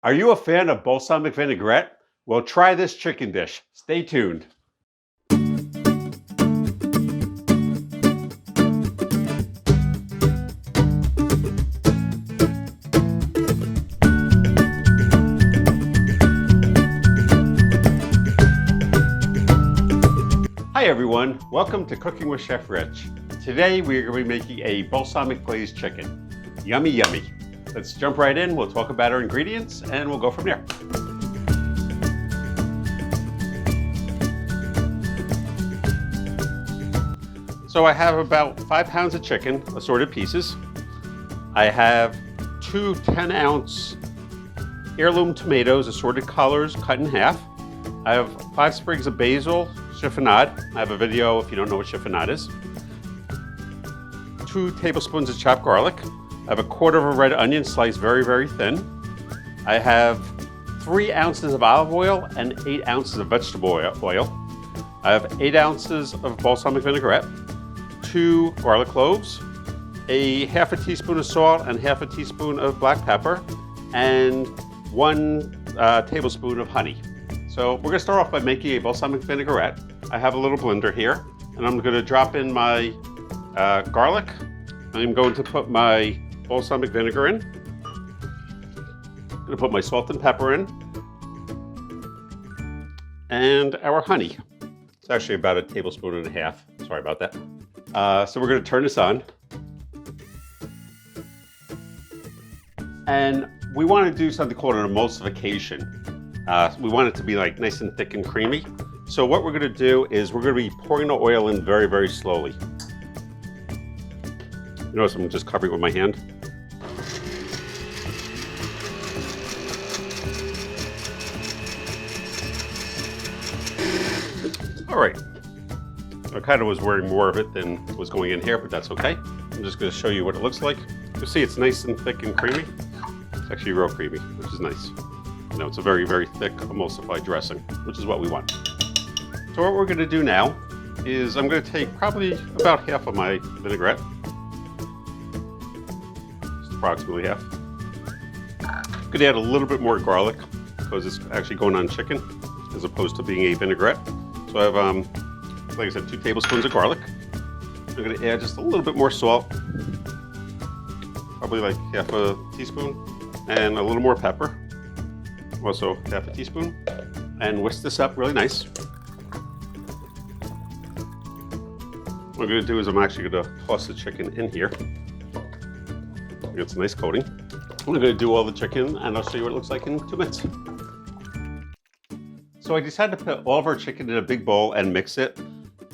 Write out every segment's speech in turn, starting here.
Are you a fan of balsamic vinaigrette? Well, try this chicken dish. Stay tuned. Hi everyone, welcome to Cooking with Chef Rich. Today we are going to be making a balsamic glazed chicken. Yummy, yummy. Let's jump right in, we'll talk about our ingredients and we'll go from there. So I have about 5 pounds of chicken, assorted pieces. I have 2 10-ounce heirloom tomatoes, assorted colors, cut in half. I have 5 sprigs of basil, chiffonade. I have a video if you don't know what chiffonade is. 2 tablespoons of chopped garlic. I have a quarter of a red onion sliced very, very thin. I have 3 ounces of olive oil and 8 ounces of vegetable oil. I have 8 ounces of balsamic vinaigrette, 2 garlic cloves, a half a teaspoon of salt and half a teaspoon of black pepper, and 1 tablespoon of honey. So we're gonna start off by making a balsamic vinaigrette. I have a little blender here, and I'm gonna drop in my garlic. I'm going to put my balsamic vinegar in. I'm gonna put my salt and pepper in. And our honey. It's actually about a tablespoon and a half. Sorry about that. So we're gonna turn this on. And we wanna do something called an emulsification. We want it to be like nice and thick and creamy. So what we're gonna do is we're gonna be pouring the oil in very, very slowly. You notice I'm just covering it with my hand. All right. I kind of was wearing more of it than was going in here, but that's okay. I'm just gonna show you what it looks like. You'll see it's nice and thick and creamy. It's actually real creamy, which is nice. You know, it's a very, very thick emulsified dressing, which is what we want. So what we're gonna do now is I'm gonna take probably about half of my vinaigrette. Just approximately half. I'm gonna add a little bit more garlic because it's actually going on chicken as opposed to being a vinaigrette. So I have, like I said, 2 tablespoons of garlic. I'm gonna add just a little bit more salt, probably like half a teaspoon, and a little more pepper, also half a teaspoon, and whisk this up really nice. What I'm gonna do is I'm actually gonna toss the chicken in here. Get some nice coating. I'm gonna do all the chicken and I'll show you what it looks like in 2 minutes. So I decided to put all of our chicken in a big bowl and mix it.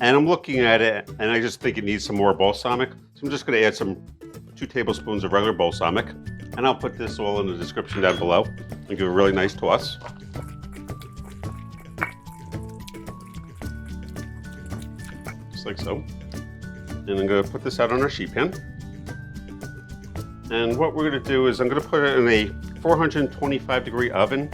And I'm looking at it and I just think it needs some more balsamic. So I'm just gonna add some 2 tablespoons of regular balsamic. And I'll put this all in the description down below and give a really nice toss. Just like so. And I'm gonna put this out on our sheet pan. And what we're gonna do is I'm gonna put it in a 425-degree oven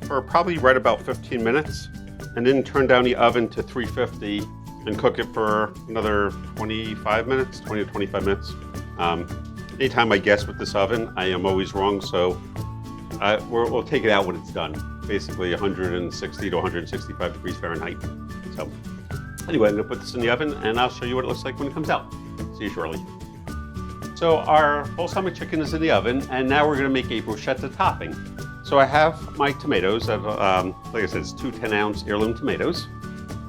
for probably right about 15 minutes, and then turn down the oven to 350 and cook it for another 25 minutes, 20 to 25 minutes. Anytime I guess with this oven, I am always wrong, so we'll take it out when it's done. Basically 160 to 165 degrees Fahrenheit. So anyway, I'm gonna put this in the oven and I'll show you what it looks like when it comes out. See you shortly. So our balsamic chicken is in the oven, and now we're gonna make a bruschetta topping. So I have my tomatoes, like I said, it's 2 10-ounce heirloom tomatoes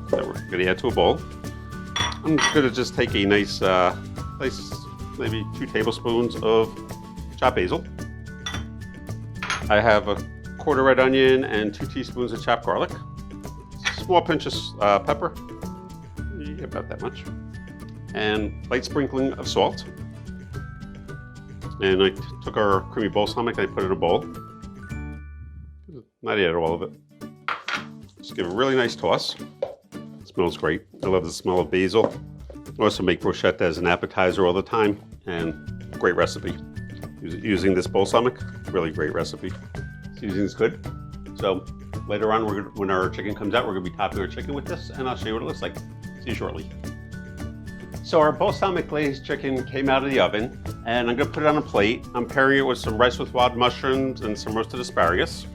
that we're gonna add to a bowl. I'm gonna just take a nice, maybe 2 tablespoons of chopped basil. I have a quarter red onion and 2 teaspoons of chopped garlic. Small pinch of pepper, about that much. And light sprinkling of salt. And I took our creamy balsamic and I put it in a bowl. Not add all of it. Just give it a really nice toss. It smells great. I love the smell of basil. I also make bruschetta as an appetizer all the time, and great recipe. Using this balsamic, really great recipe. Seasoning is good. So later on, when our chicken comes out, we're gonna be topping our chicken with this, and I'll show you what it looks like. See you shortly. So our balsamic glazed chicken came out of the oven. And I'm gonna put it on a plate. I'm pairing it with some rice with wild mushrooms and some roasted asparagus.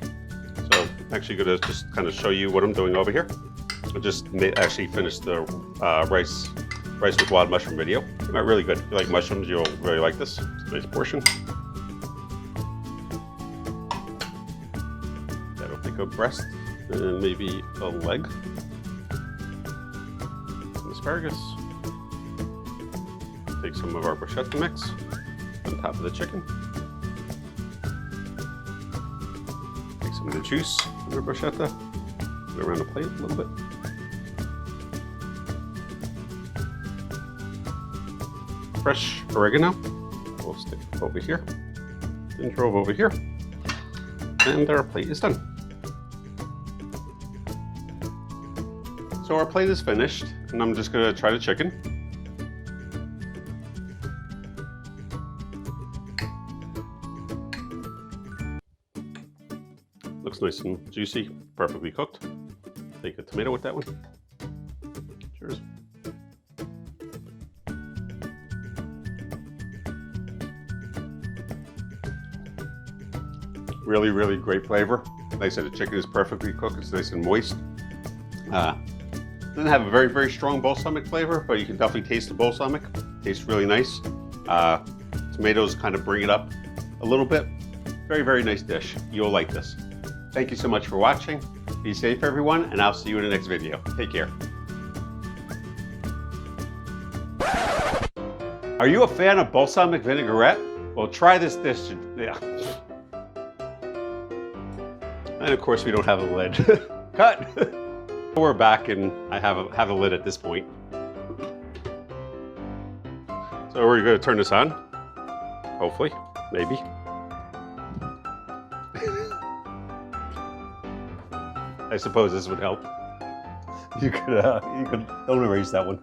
So I'm actually gonna just kind of show you what I'm doing over here. I just actually finished the rice with wild mushroom video. Came out really good. If you like mushrooms, you'll really like this. It's a nice portion. That'll take a breast and maybe a leg. Some asparagus. Take some of our bruschetta mix on top of the chicken. Take some of the juice from the bruschetta. Put it around the plate a little bit. Fresh oregano. We'll stick over here. Then drove over here. And our plate is done. So our plate is finished, and I'm just gonna try the chicken. Looks nice and juicy, perfectly cooked. Take a tomato with that one. Cheers. Really, really great flavor. Like I said, the chicken is perfectly cooked. It's nice and moist. Doesn't have a very, very strong balsamic flavor, but you can definitely taste the balsamic. Tastes really nice. Tomatoes kind of bring it up a little bit. Very, very nice dish. You'll like this. Thank you so much for watching. Be safe, everyone, and I'll see you in the next video. Take care. Are you a fan of balsamic vinaigrette? Well, try this dish. Yeah. And of course, we don't have a lid. Cut. We're back, and I have a lid at this point. So we're going to turn this on. Hopefully, maybe. I suppose this would help. You could don't erase that one.